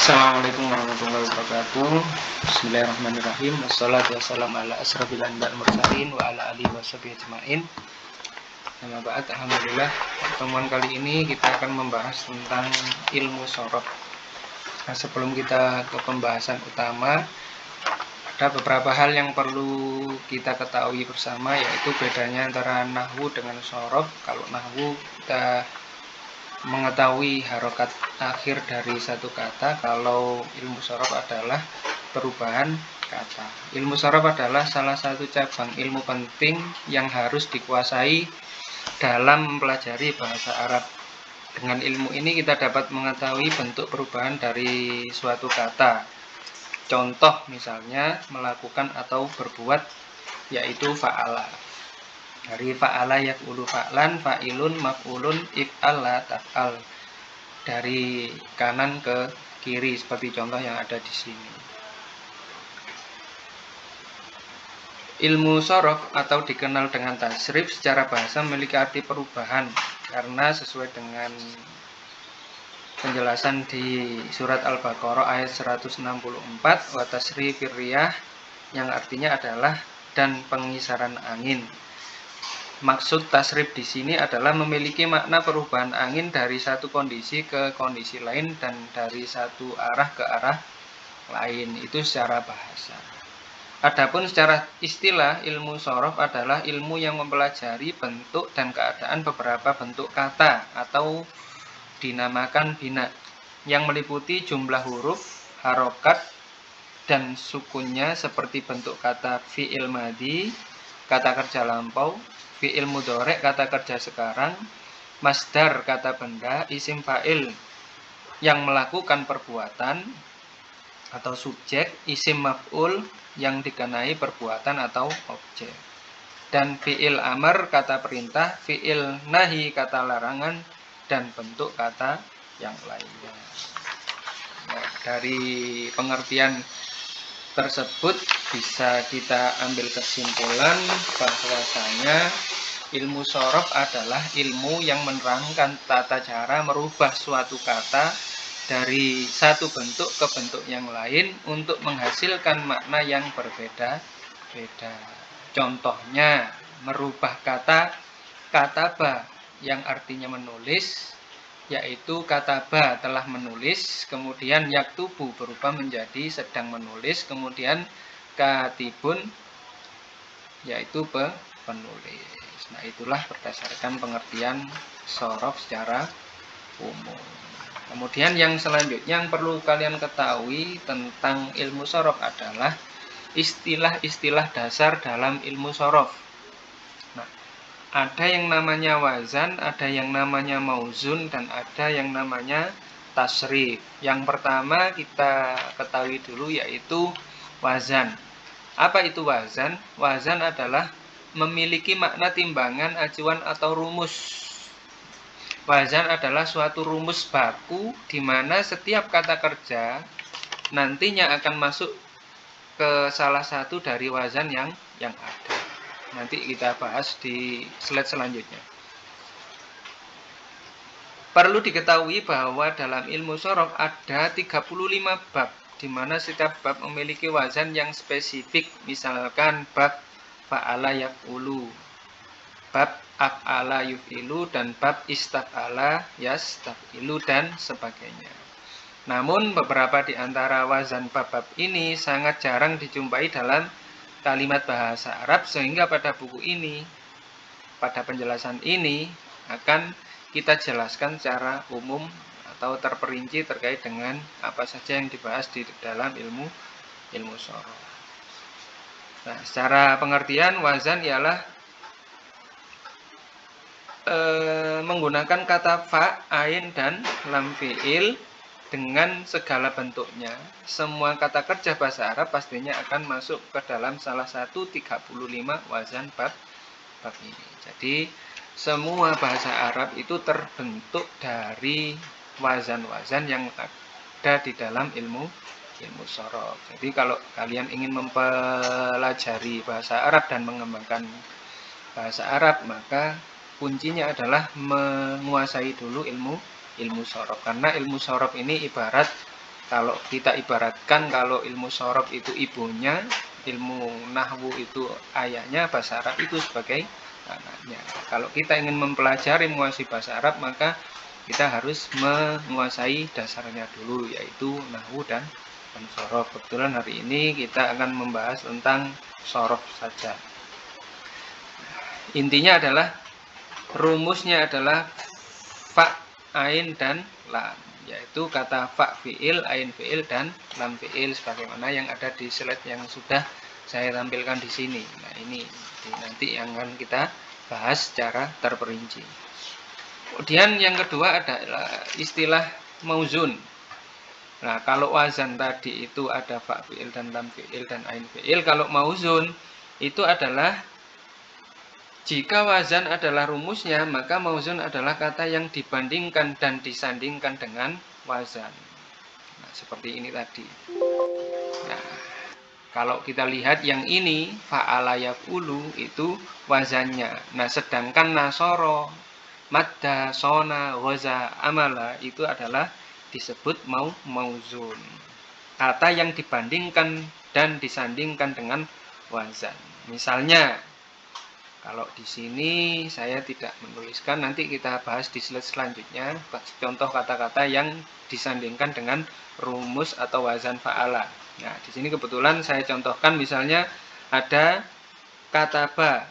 Assalamualaikum warahmatullahi wabarakatuh. Bismillahirrahmanirrahim. Wassalatu wassalamu ala asrofil anbiya'i wal mursalin wa ala alihi washabihi ajmain. Nama ba'd, alhamdulillah. Pertemuan kali ini kita akan membahas tentang ilmu shorof. Nah, sebelum kita ke pembahasan utama, ada beberapa hal yang perlu kita ketahui bersama, yaitu bedanya antara nahwu dengan shorof. Kalau nahwu kita mengetahui harokat akhir dari satu kata, kalau ilmu shorof adalah perubahan kata. Ilmu shorof adalah salah satu cabang ilmu penting yang harus dikuasai dalam mempelajari bahasa Arab. Dengan ilmu ini kita dapat mengetahui bentuk perubahan dari suatu kata. Contoh misalnya melakukan atau berbuat, yaitu fa'ala. Dari fa'ala yaf'ulu fa'lan, fa'ilun, maf'ulun, if'ala, taf'al. Dari kanan ke kiri seperti contoh yang ada di sini. Ilmu shorof atau dikenal dengan tasrif secara bahasa memiliki arti perubahan karena sesuai dengan penjelasan di surat Al-Baqarah ayat 164, wa tasrifir riyah, yang artinya adalah dan pengisaran angin. Maksud tasrif di sini adalah memiliki makna perubahan angin dari satu kondisi ke kondisi lain dan dari satu arah ke arah lain. Itu secara bahasa. Adapun secara istilah, ilmu shorof adalah ilmu yang mempelajari bentuk dan keadaan beberapa bentuk kata atau dinamakan bina, yang meliputi jumlah huruf, harokat, dan sukunnya seperti bentuk kata fi'il madhi, kata kerja lampau, fi'il mudhari', kata kerja sekarang, masdar, kata benda, isim fa'il yang melakukan perbuatan atau subjek, isim maf'ul yang dikenai perbuatan atau objek, dan fi'il amar, kata perintah, fi'il nahi, kata larangan, dan bentuk kata yang lainnya. Nah, dari pengertian tersebut bisa kita ambil kesimpulan bahwasanya ilmu shorof adalah ilmu yang menerangkan tata cara merubah suatu kata dari satu bentuk ke bentuk yang lain untuk menghasilkan makna yang berbeda-beda. Contohnya, merubah kata kataba yang artinya menulis, yaitu kataba telah menulis, kemudian yaktubu berubah menjadi sedang menulis, kemudian katibun yaitu penulis. Nah, itulah berdasarkan pengertian shorof secara umum. Kemudian yang selanjutnya yang perlu kalian ketahui tentang ilmu shorof adalah istilah-istilah dasar dalam ilmu shorof. Nah, ada yang namanya wazan, ada yang namanya mauzun, dan ada yang namanya tasrif. Yang pertama kita ketahui dulu yaitu wazan. Apa itu wazan? Wazan adalah memiliki makna timbangan, acuan, atau rumus. Wazan adalah suatu rumus baku di mana setiap kata kerja nantinya akan masuk ke salah satu dari wazan yang ada. Nanti kita bahas di slide selanjutnya. Perlu diketahui bahwa dalam ilmu shorof ada 35 bab, di mana setiap bab memiliki wazan yang spesifik. Misalkan bab fa'ala yaf'ulu, bab af'ala yuf'ilu, dan bab istaf'ala yastaf'ilu, dan sebagainya. Namun beberapa di antara wazan bab-bab ini sangat jarang dijumpai dalam kalimat bahasa Arab, sehingga pada buku ini, pada penjelasan ini akan kita jelaskan secara umum atau terperinci terkait dengan apa saja yang dibahas di dalam ilmu shorof. Nah, secara pengertian wazan ialah menggunakan kata fa, ain, dan lam fi'il dengan segala bentuknya. Semua kata kerja bahasa Arab pastinya akan masuk ke dalam salah satu 35 wazan bab ini. Jadi semua bahasa Arab itu terbentuk dari wazan-wazan yang ada di dalam ilmu shorof. Jadi kalau kalian ingin mempelajari bahasa Arab dan mengembangkan bahasa Arab, maka kuncinya adalah menguasai dulu ilmu shorof. Karena ilmu shorof ini ibarat Kalau kita ibaratkan kalau ilmu sorof itu ibunya, ilmu nahwu itu ayahnya, bahasa Arab itu sebagai anaknya. Kalau kita ingin mempelajari menguasai bahasa Arab, maka kita harus menguasai dasarnya dulu, yaitu nahwu dan sorof. Kebetulan hari ini kita akan membahas tentang sorof saja. Intinya adalah rumusnya adalah fa, ain, dan lam, yaitu kata fa fi'il, ain fi'il, dan lam fi'il sebagaimana yang ada di slide yang sudah saya tampilkan di sini. Nah, ini nanti yang akan kita bahas secara terperinci. Kemudian yang kedua adalah istilah mauzun. Nah, kalau wazan tadi itu ada fa fi'il dan lam fi'il dan ain fi'il, kalau mauzun itu adalah jika wazan adalah rumusnya, maka mauzun adalah kata yang dibandingkan dan disandingkan dengan wazan. Nah, seperti ini tadi. Nah, kalau kita lihat yang ini, fa'ala yaf'ulu itu wazannya. Nah, sedangkan nasoro, madda, sona, waza, amala itu adalah disebut mauzun. Kata yang dibandingkan dan disandingkan dengan wazan. Misalnya, kalau di sini saya tidak menuliskan, nanti kita bahas di slide selanjutnya contoh kata-kata yang disandingkan dengan rumus atau wazan fa'ala. Nah, di sini kebetulan saya contohkan misalnya ada kata ba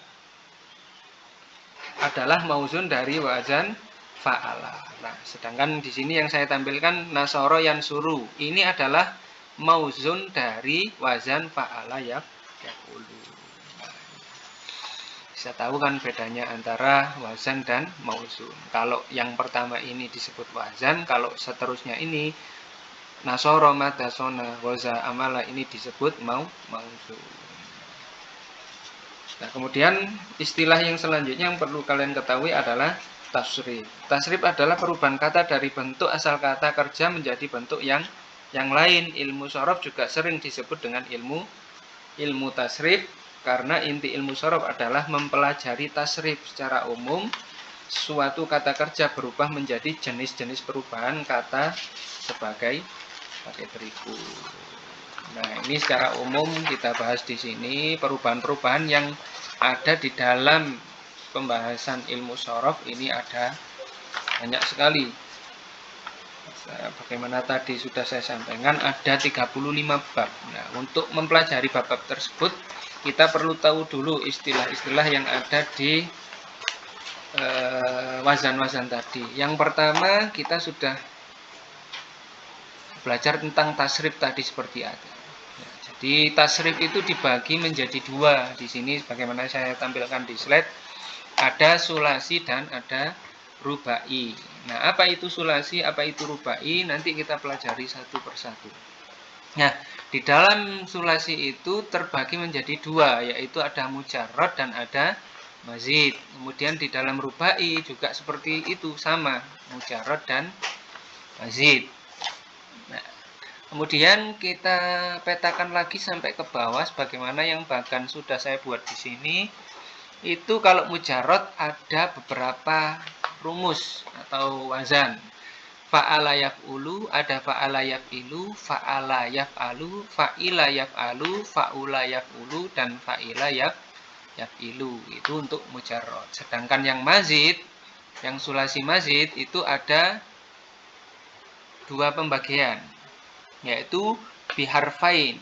adalah mauzun dari wazan fa'ala. Nah, sedangkan di sini yang saya tampilkan nasoro yansuru. Ini adalah mauzun dari wazan fa'ala yaqulu. Bisa tahu kan bedanya antara wazan dan mauzun. Kalau yang pertama ini disebut wazan, kalau seterusnya ini nasoro, madda, sona, waza, amala ini disebut mauzun. Nah, kemudian istilah yang selanjutnya yang perlu kalian ketahui adalah tasrif. Tasrif adalah perubahan kata dari bentuk asal kata kerja menjadi bentuk yang lain. Ilmu sorof juga sering disebut dengan ilmu tasrif, karena inti ilmu sorof adalah mempelajari tasrif. Secara umum, suatu kata kerja berubah menjadi jenis-jenis perubahan kata sebagai berikut. Nah, ini secara umum kita bahas di sini perubahan-perubahan yang ada di dalam pembahasan ilmu sorof. Ini ada banyak sekali. Bagaimana tadi sudah saya sampaikan, ada 35 bab. Nah, untuk mempelajari bab-bab tersebut, kita perlu tahu dulu istilah-istilah yang ada di wazan-wazan tadi. Yang pertama, kita sudah belajar tentang tasrif tadi seperti ada. Nah, jadi tasrif itu dibagi menjadi dua. Di sini bagaimana saya tampilkan di slide, ada sulasi dan ada rubai. Nah, apa itu sulasi, apa itu rubai, nanti kita pelajari satu persatu. Nah, di dalam sulasi itu terbagi menjadi dua, yaitu ada mujarrad dan ada mazid. Kemudian di dalam rubai juga seperti itu, sama, mujarrad dan mazid. Nah, kemudian kita petakan lagi sampai ke bawah, sebagaimana yang bahkan sudah saya buat di sini. Itu kalau mujarrad ada beberapa rumus atau wazan. Fa'ala yaf'ulu, ada fa'ala yaf'ilu, fa'ala yaf'alu, fa'ila yaf'alu, fa'ula yaf'ulu, dan fa'ila yaf'ilu. Itu untuk mujarrad. Sedangkan yang mazid, yang sulasi mazid itu ada dua pembagian, yaitu biharfin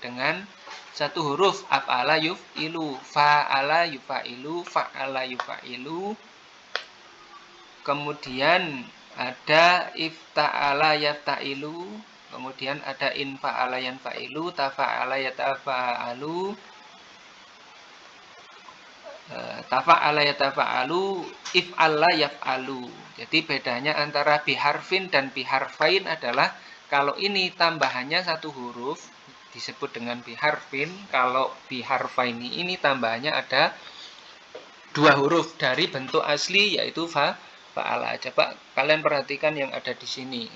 dengan satu huruf, af'ala yuf'ilu, fa'ala yufa'ilu, fa'ala yufa'ilu. Kemudian ada ifta'ala yafta'ilu, kemudian ada infa'ala yanfa'ilu, tafa'ala yatafa'alu, tafa'ala yatafa'alu, if'alla yaf'alu. Jadi bedanya antara biharfin dan biharfain adalah kalau ini tambahannya satu huruf disebut dengan biharfin, kalau biharfaini ini tambahannya ada dua huruf dari bentuk asli yaitu fa'ala. Coba kalian perhatikan yang ada di sini.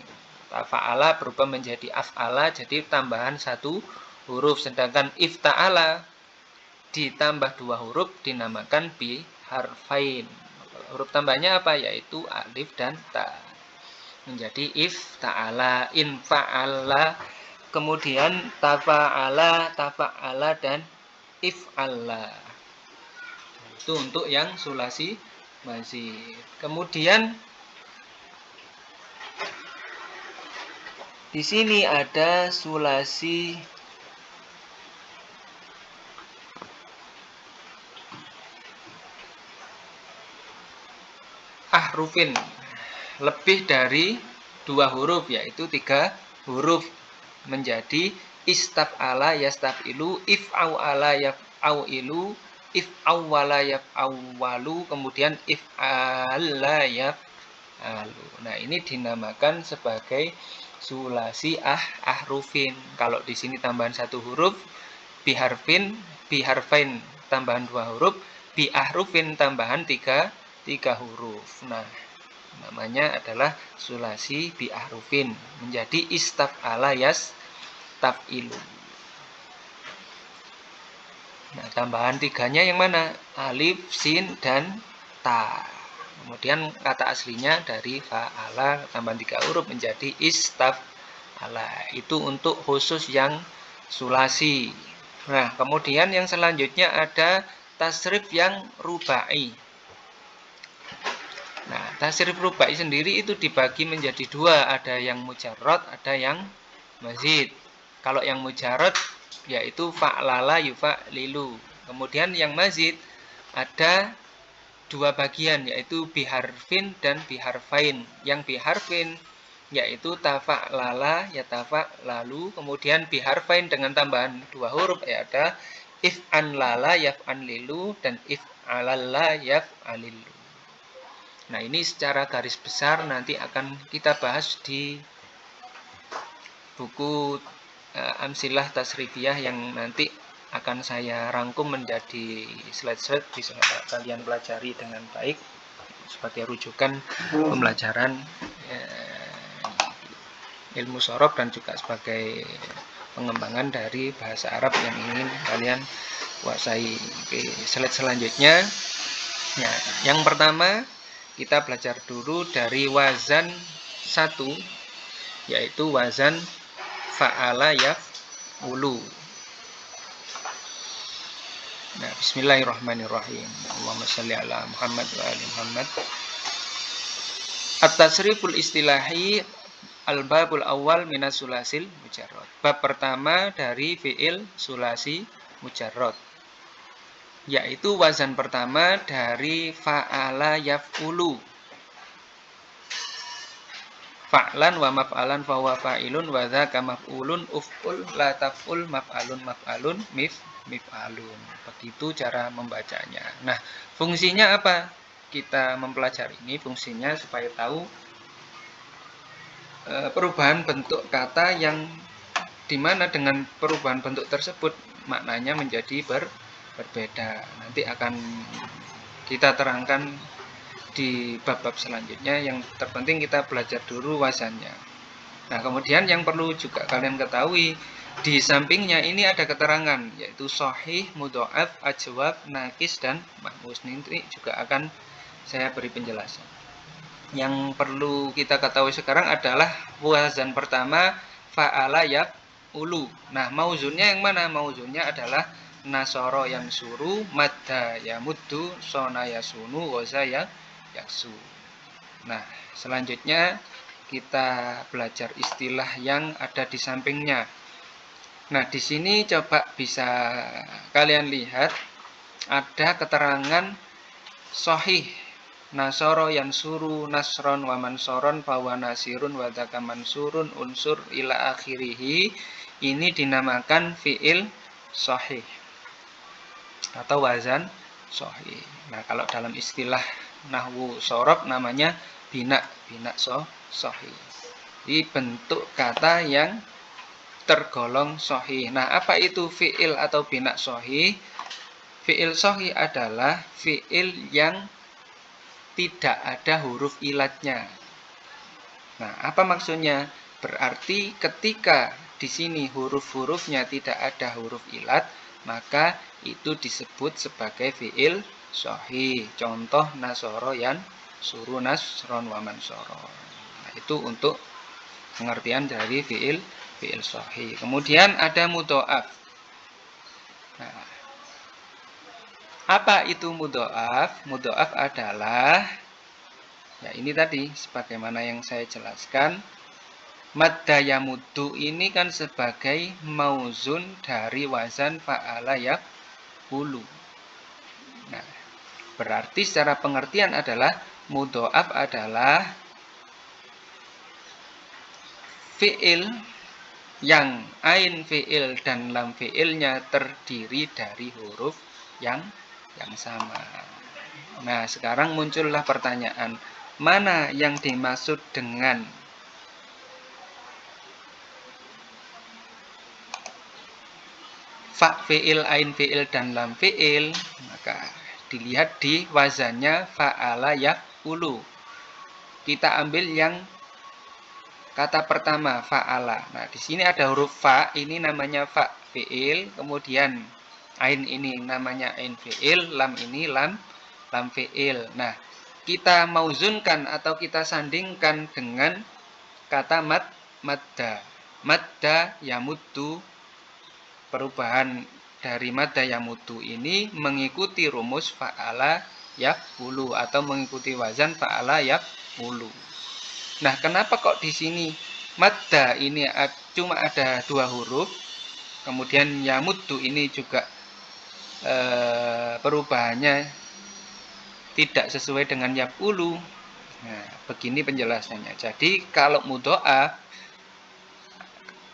Fa'ala berubah menjadi af'ala, jadi tambahan satu huruf. Sedangkan ifta'ala ditambah dua huruf dinamakan biharfain. Huruf tambahnya apa? Yaitu alif dan ta. menjadi ifta'ala, infa'ala, kemudian tafa'ala, tafa'ala, dan if'ala. Itu untuk yang sulasi mazid. Kemudian di sini ada sulasi ahrufin, lebih dari 2 huruf, yaitu 3 huruf, menjadi istaf'ala yastaf'ilu, if'au'ala yaf'au'ilu, if'awwala yaf'awwalu, kemudian if'ala yaf'alu. Nah, ini dinamakan sebagai sulasi ahrufin. Kalau di sini tambahan 1 huruf, biharfain tambahan 2 huruf, biahrufin tambahan 3 huruf. Nah, namanya adalah sulasi biahrufin, menjadi istaf'ala yastaf'ilu. Nah, tambahan 3-nya yang mana? Alif, sin, dan ta. Kemudian kata aslinya dari fa'ala tambahan 3 huruf menjadi istaf'ala. Itu untuk khusus yang sulasi. Nah, kemudian yang selanjutnya ada tasrif yang rubai. Nah, tasrif rubai sendiri itu dibagi menjadi 2, ada yang mujarrad, ada yang mazid. Kalau yang mujarrad yaitu fa'lala yufa'lilu. Kemudian yang mazid ada 2 bagian, yaitu biharfin dan biharfain. Yang biharfin yaitu tafa'lala yatafa'lalu, kemudian biharfain dengan tambahan 2 huruf, ada if'anlala yaf'anlilu dan if'alalla yaf'alilu. Nah, ini secara garis besar nanti akan kita bahas di buku Amsilah Tasrifiyah yang nanti akan saya rangkum menjadi slide-slide, bisa kalian pelajari dengan baik sebagai rujukan pembelajaran ilmu sorof dan juga sebagai pengembangan dari bahasa Arab yang ingin kalian kuasai. Oke, slide selanjutnya. Ya, yang pertama kita belajar dulu dari wazan 1, yaitu wazan fa'ala yaf'ulu. Nah, bismillahirrahmanirrahim. Allahumma shalli ala Muhammad wa ali Muhammad. At-tasriful istilahi al-babul awal minas sulasil mujarrad. Bab pertama dari fi'il sulasi mujarrad, yaitu wazan pertama dari fa'ala yaf'ulu. Fa'lan wa maf'alan fa huwa fa'ilun wa dzaka maf'ulun uf'ul la taf'ul maf'alun mif'alun. Begitu cara membacanya. Nah, fungsinya apa? Kita mempelajari ini fungsinya supaya tahu perubahan bentuk kata yang dimana dengan perubahan bentuk tersebut maknanya menjadi berbeda. Nanti akan kita terangkan di bab-bab selanjutnya. Yang terpenting kita belajar dulu wazannya. Nah, kemudian yang perlu juga kalian ketahui, di sampingnya ini ada keterangan, yaitu sahih, mudha'af, ajwab, nakis, dan mahmus. Ini juga akan saya beri penjelasan. Yang perlu kita ketahui sekarang adalah wazan pertama fa'ala yaf'ulu. Nah, mauzunnya yang mana? Mauzunnya adalah nasoro yang suru, madda yamuddu, sona yasunu, waza yaksu. Nah, selanjutnya kita belajar istilah yang ada di sampingnya. Nah, di sini coba bisa kalian lihat ada keterangan sahih, nasoro yang suru, nasron wa mansoron, fawa nasirun wa dzaka mansurun, unsur ila akhirih. Ini dinamakan fi'il sahih atau wazan sahih. Nah, kalau dalam istilah nahwu sorof namanya bina sahih. Ini bentuk kata yang tergolong sahih. Nah, apa itu fi'il atau bina sahih? Fi'il sahih adalah fi'il yang tidak ada huruf ilatnya. Nah, apa maksudnya? Berarti ketika di sini huruf-hurufnya tidak ada huruf ilat, maka itu disebut sebagai fi'il sahih. Contoh nasoro yan suru nasron wa mansoron. Nah, Itu untuk pengertian dari fi'il shahih. Kemudian ada mudhoaf. Nah, apa itu mudhoaf? Mudhoaf adalah, ya ini tadi sebagaimana yang saya jelaskan, madda yamuddu ini kan sebagai mauzun dari wazan fa'ala yaf'ulu. Nah, berarti secara pengertian adalah mudhoaf adalah fi'il yang ain fi'il dan lam fi'ilnya terdiri dari huruf yang sama. Nah, sekarang muncullah pertanyaan, mana yang dimaksud dengan fa fi'il, ain fi'il, dan lam fi'il? Maka dilihat di wazannya fa'ala yaf'ulu. Kita ambil yang kata pertama, fa'ala. Nah, di sini ada huruf fa, ini namanya fa fi'il, kemudian ain ini namanya ain fi'il, lam ini lam fi'il. Nah, kita mauzunkan atau kita sandingkan dengan kata madda. Madda yamuddu, perubahan dari madda yamuddu ini mengikuti rumus fa'ala yaf'ulu atau mengikuti wazan fa'ala yaf'ulu. Nah, kenapa kok di sini madda ini cuma ada 2 huruf, kemudian yamuddu ini juga perubahannya tidak sesuai dengan yaf'ulu? Nah, begini penjelasannya. Jadi kalau mudhoaf,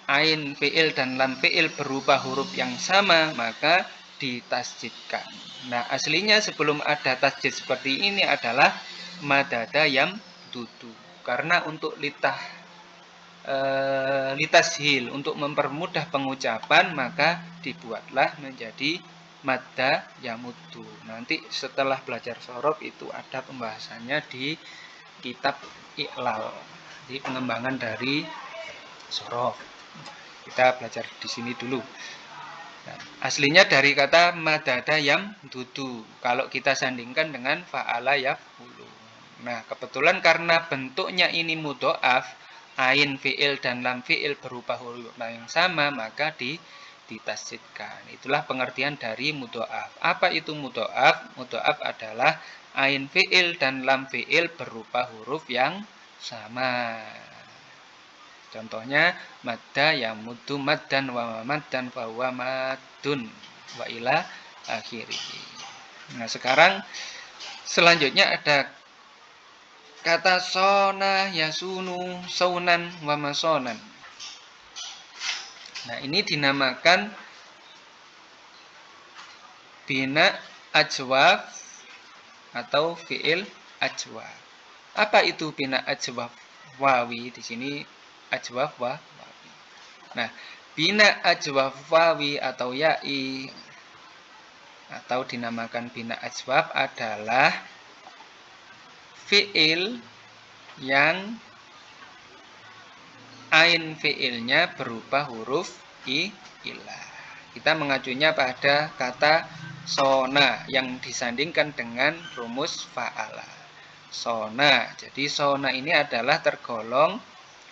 ain fi'il dan lam fi'il berupa huruf yang sama, maka ditasjidkan. Nah, aslinya sebelum ada tasjid seperti ini adalah madada yamdudu. Karena untuk litashil, untuk mempermudah pengucapan, maka dibuatlah menjadi madda yamuddu. Nanti setelah belajar sorof itu ada pembahasannya di kitab Iqlal, di pengembangan dari sorof. Kita belajar di sini dulu. Nah, aslinya dari kata madada yamdudu. Kalau kita sandingkan dengan fa'ala yaf'ulu. Nah, kebetulan karena bentuknya ini mudhoaf, ain fi'il dan lam fi'il berupa huruf yang sama, maka ditasjidkan. Itulah pengertian dari mudhoaf. Apa itu mudhoaf? Mudhoaf adalah ain fi'il dan lam fi'il berupa huruf yang sama. Contohnya madda yamuddu maddan wa maddan fa huwa maddun wa ila akhirih. Nah, sekarang selanjutnya ada kata sona yasunu saunan wa masonan. Nah, ini dinamakan bina ajwaf atau fi'il ajwaf. Apa itu bina ajwaf wawi? Di sini ajwaf wawi. Nah, bina ajwaf wawi atau ya'i atau dinamakan bina ajwaf adalah fi'il yang ain fi'ilnya berupa huruf ilah. Kita mengacunya pada kata sona yang disandingkan dengan rumus fa'ala. Sona. Jadi sona ini adalah tergolong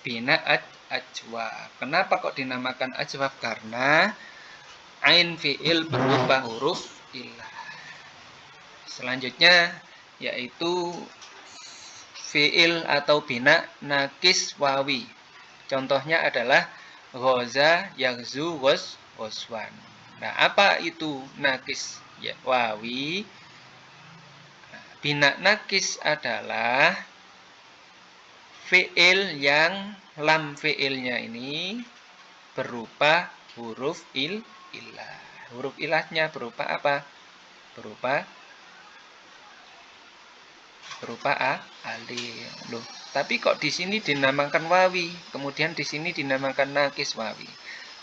bina ajwaf. Kenapa kok dinamakan ajwaf? Karena ain fi'il berupa huruf ilah. Selanjutnya yaitu fi'il atau bina nakis wawi. Contohnya adalah ghaza yaghzu ghazwan. Nah, apa itu nakis wawi? Bina nakis adalah fi'il yang lam fi'ilnya ini berupa huruf ilah. Huruf ilahnya berupa apa? Berupa alif. Loh, tapi kok di sini dinamakan wawi, kemudian di sini dinamakan nakis wawi?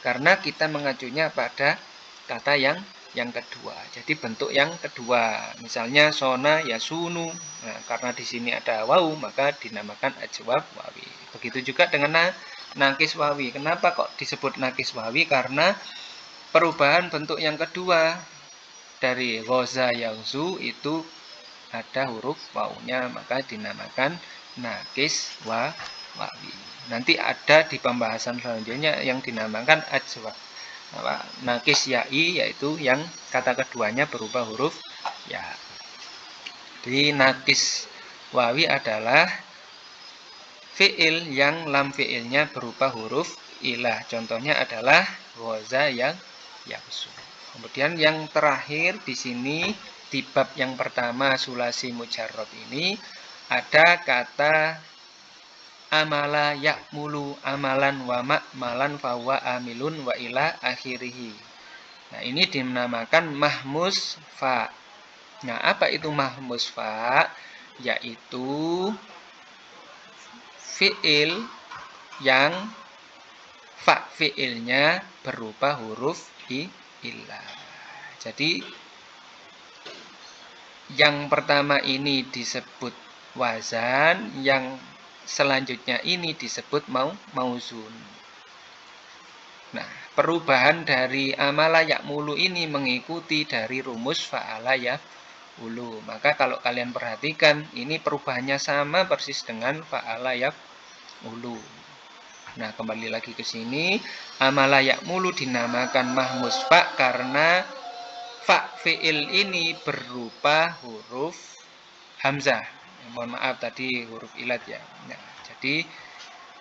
Karena kita mengacunya pada kata yang kedua. Jadi bentuk yang kedua. Misalnya sona yasunu. Nah, karena di sini ada wawu, maka dinamakan ajwaf wawi. Begitu juga dengan nakis wawi. Kenapa kok disebut nakis wawi? Karena perubahan bentuk yang kedua dari ghaza yaghzu itu ada huruf wawunya, maka dinamakan nakis wawi. wawi. Nanti ada di pembahasan selanjutnya yang dinamakan ajwaf. Nakis ya'i, yaitu yang kata keduanya berupa huruf ya. Jadi nakis wawi adalah fi'il yang lam fi'ilnya berupa huruf ilah. Contohnya adalah ghaza yang yaksu. Kemudian yang terakhir di sini di bab yang pertama sulasi mujarrad ini ada kata amala ya'mulu amalan wa ma'malan fawa amilun wa ila akhirih. Nah, ini dinamakan mahmus fa. Nah, apa itu mahmus fa? Yaitu fi'il yang fa fi'ilnya berupa huruf ilah. Jadi yang pertama ini disebut wazan, yang selanjutnya ini disebut mauzun. Nah, perubahan dari amala ya'mulu ini mengikuti dari rumus fa'ala yaf'ulu. Maka kalau kalian perhatikan, ini perubahannya sama persis dengan fa'ala yaf'ulu. Nah, kembali lagi ke sini, amala ya'mulu dinamakan mahmus fa karena fa fi'il ini berupa huruf hamzah. Mohon maaf tadi huruf ilat ya. Nah, jadi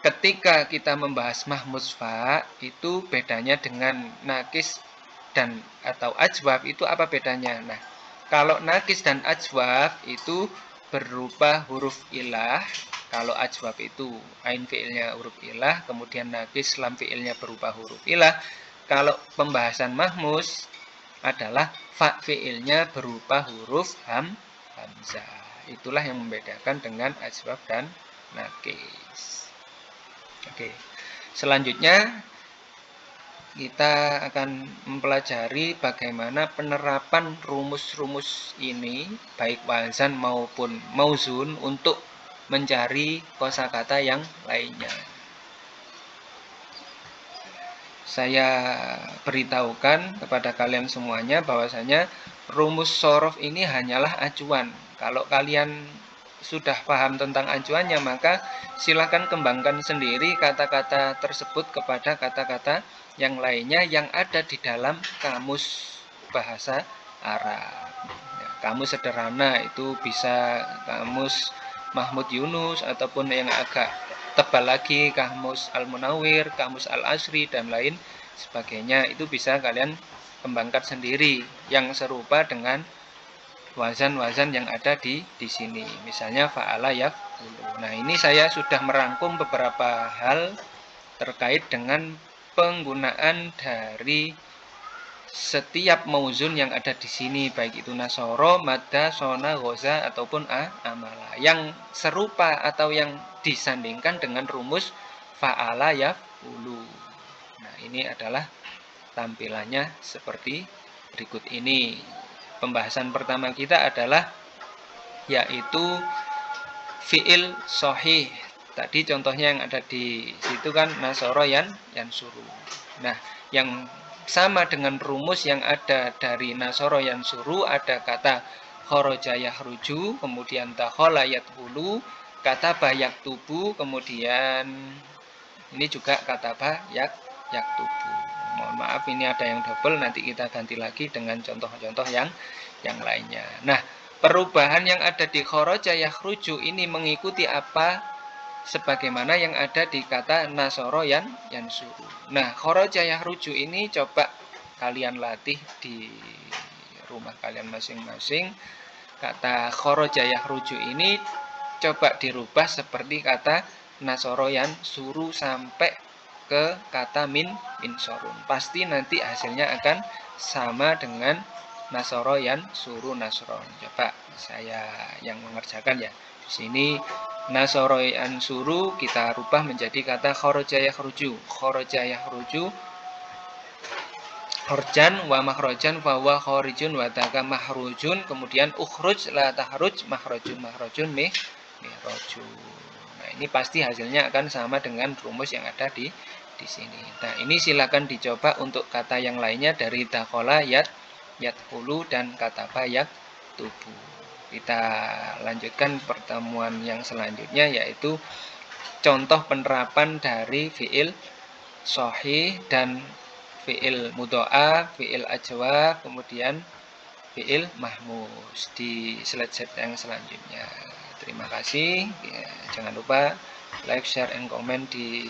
ketika kita membahas mahmus fa itu bedanya dengan nakis dan atau ajwaf itu apa bedanya? Nah, kalau nakis dan ajwaf itu berupa huruf ilah. Kalau ajwaf itu ain fi'ilnya huruf ilah, kemudian nakis lam fi'ilnya berupa huruf ilah. Kalau pembahasan mahmus adalah fa fi'ilnya berupa huruf hamzah. Itulah yang membedakan dengan ajwaf dan nakis. Oke. Selanjutnya kita akan mempelajari bagaimana penerapan rumus-rumus ini baik wazan maupun mauzun untuk mencari kosakata yang lainnya. Saya beritahukan kepada kalian semuanya bahwasanya rumus shorof ini hanyalah acuan. Kalau kalian sudah paham tentang acuannya, maka silakan kembangkan sendiri kata-kata tersebut kepada kata-kata yang lainnya yang ada di dalam kamus bahasa Arab. Nah, kamus sederhana itu bisa kamus Mahmud Yunus ataupun yang agak tebal lagi kamus Al-Munawwir, kamus Al-Asri dan lain sebagainya. Itu bisa kalian kembangkan sendiri yang serupa dengan wazan-wazan yang ada di sini. Misalnya fa'ala yaf'ulu. Nah, ini saya sudah merangkum beberapa hal terkait dengan penggunaan dari setiap mauzun yang ada di sini, baik itu nasoro, madda, sona, ghaza ataupun amala, yang serupa atau yang disandingkan dengan rumus fa'ala yaf'ulu. Nah, ini adalah tampilannya seperti berikut ini. Pembahasan pertama kita adalah yaitu fi'il sahih. Tadi contohnya yang ada di situ kan nasoro yansuru. Nah, yang sama dengan rumus yang ada dari nasoro yansuru, ada kata kharaja yakhruju, kemudian dakhala yadkhulu, kata yaktubu, kemudian ini juga kata yaktubu. Mohon maaf ini ada yang double, nanti kita ganti lagi dengan contoh-contoh yang lainnya. Nah, perubahan yang ada di kharaja yakhruju ini mengikuti apa? Sebagaimana yang ada di kata nasoro yansuru. Nah, kharaja yakhruju ini coba kalian latih di rumah kalian masing-masing. Kata kharaja yakhruju ini coba dirubah seperti kata nasoro yansuru sampai ke kata min sorun. Pasti nanti hasilnya akan sama dengan nasoro yansuru nasron. Coba saya yang mengerjakan ya. Di sini nasoro yansuru kita rubah menjadi kata kharaja yakhruju. Kharaja yakhruju khorjan wa makhrojan fa wa khorijun wa taka mahrujun, kemudian ukhruj la tahruj mahrujun mihrajun. Nah, ini pasti hasilnya akan sama dengan rumus yang ada di sini. Nah, ini silakan dicoba untuk kata yang lainnya dari dakhala yadkhulu dan kata yaktubu. Kita lanjutkan pertemuan yang selanjutnya yaitu contoh penerapan dari fi'il shahih dan fi'il mudho'a, fi'il ajwa, kemudian fi'il mahmus di slide yang selanjutnya. Terima kasih. Ya, jangan lupa like, share, and comment di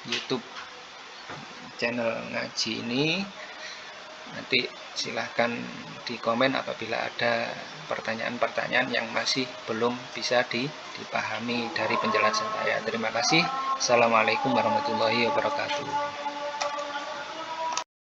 YouTube channel ngaji ini. Nanti silahkan di komen apabila ada pertanyaan-pertanyaan yang masih belum bisa dipahami dari penjelasan saya. Terima kasih. Assalamualaikum warahmatullahi wabarakatuh.